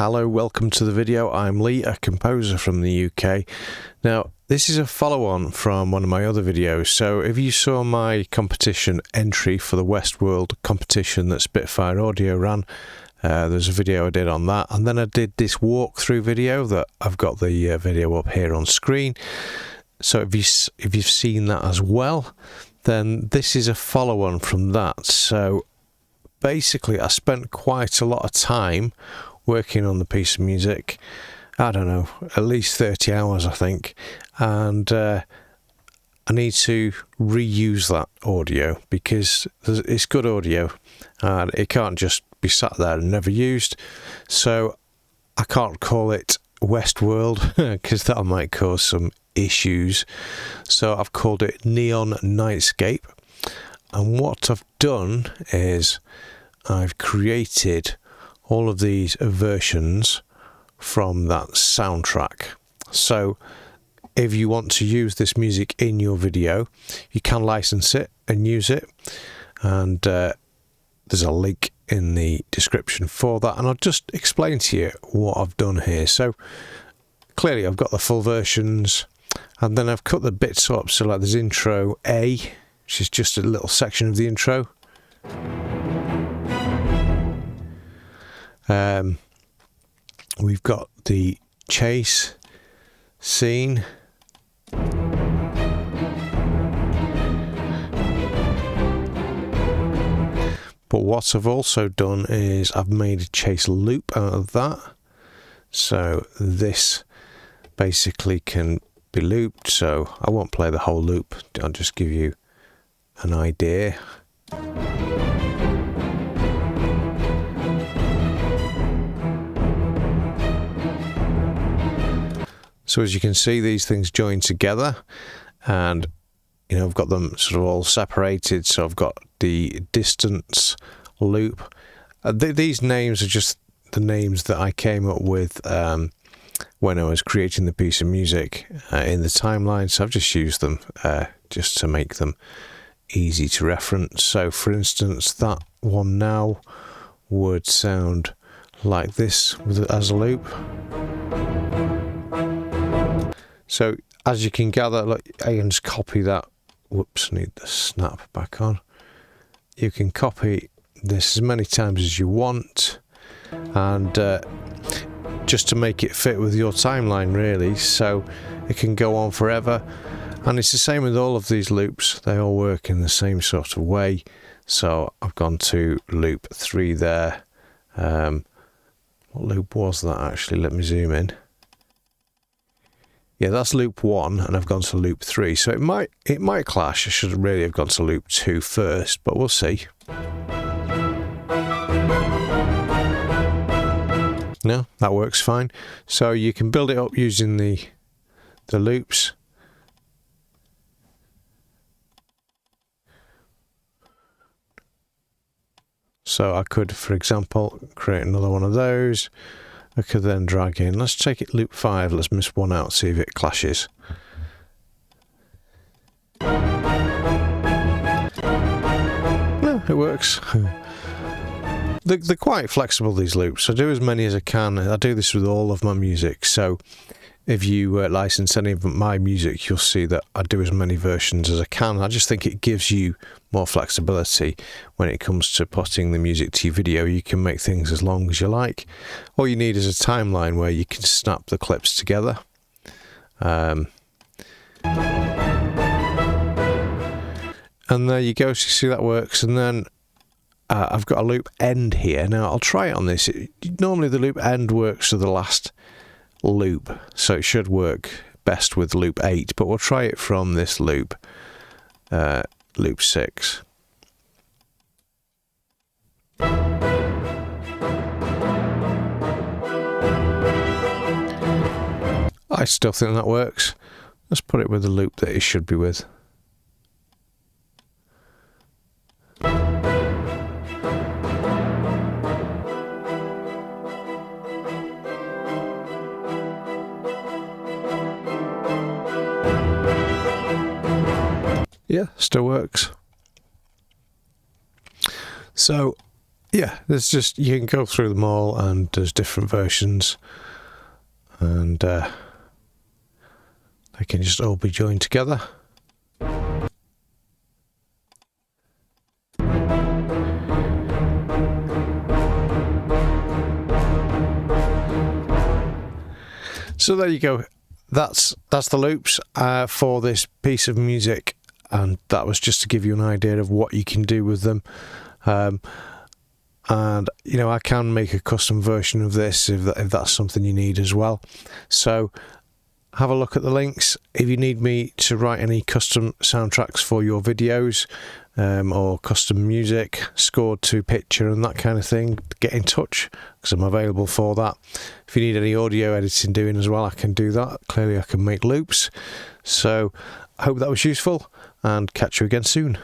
Hello, welcome to the video. I'm Lee, a composer from the UK. Now, this is a follow-on from one of my other videos. So if you saw my competition entry for the Westworld competition that Spitfire Audio ran, there's a video I did on that. And then I did this walkthrough video that I've got the video up here on screen. So if you've seen that as well, then this is a follow-on from that. So basically, I spent quite a lot of time working on the piece of music. I don't know, at least 30 hours, I think. And I need to reuse that audio because it's good audio and it can't just be sat there and never used. So I can't call it Westworld because that might cause some issues. So I've called it Neon Nightscape. And what I've done is I've created all of these versions from that soundtrack. So if you want to use this music in your video, you can license it and use it. And there's a link in the description for that. And I'll just explain to you what I've done here. So clearly I've got the full versions, and then I've cut the bits up. So like there's intro A, which is just a little section of the intro. We've got the chase scene. But what I've also done is I've made a chase loop out of that. So this basically can be looped. So I won't play the whole loop. I'll just give you an idea. So as you can see, these things join together, and you know I've got them sort of all separated. So I've got the distance loop. These names are just the names that I came up with when I was creating the piece of music in the timeline. So I've just used them just to make them easy to reference. So for instance, that one now would sound like this as a loop. So as you can gather, look, I can just copy that. Whoops, need the snap back on. You can copy this as many times as you want, and just to make it fit with your timeline, really. So it can go on forever. And it's the same with all of these loops. They all work in the same sort of way. So I've gone to loop 3 there. What loop was that actually? Let me zoom in. Yeah, that's loop 1, and I've gone to loop 3. So it might clash. I should really have gone to loop 2 first, but we'll see. No, that works fine. So you can build it up using the loops. So I could, for example, create another one of those. I could then drag in, let's take it loop 5, let's miss one out, see if it clashes. No, it works. They're quite flexible, these loops. I do as many as I can. I do this with all of my music. So if you license any of my music, you'll see that I do as many versions as I can. I just think it gives you more flexibility when it comes to putting the music to your video. You can make things as long as you like. All you need is a timeline where you can snap the clips together. And there you go. So you see that works. And then I've got a loop end here. Now I'll try it on this. Normally the loop end works for the last loop, so it should work best with loop 8, but we'll try it from this loop, loop 6. I still think that works. Let's put it with the loop that it should be with. Yeah, still works. So yeah, there's just, you can go through them all, and there's different versions, and they can just all be joined together. So there you go. That's the loops for this piece of music, and that was just to give you an idea of what you can do with them. And you know, I can make a custom version of this if that's something you need as well. So have a look at the links. If you need me to write any custom soundtracks for your videos, or custom music scored to picture and that kind of thing, get in touch, because I'm available for that. If you need any audio editing doing as well, I can do that. Clearly I can make loops. So I hope that was useful, and catch you again soon.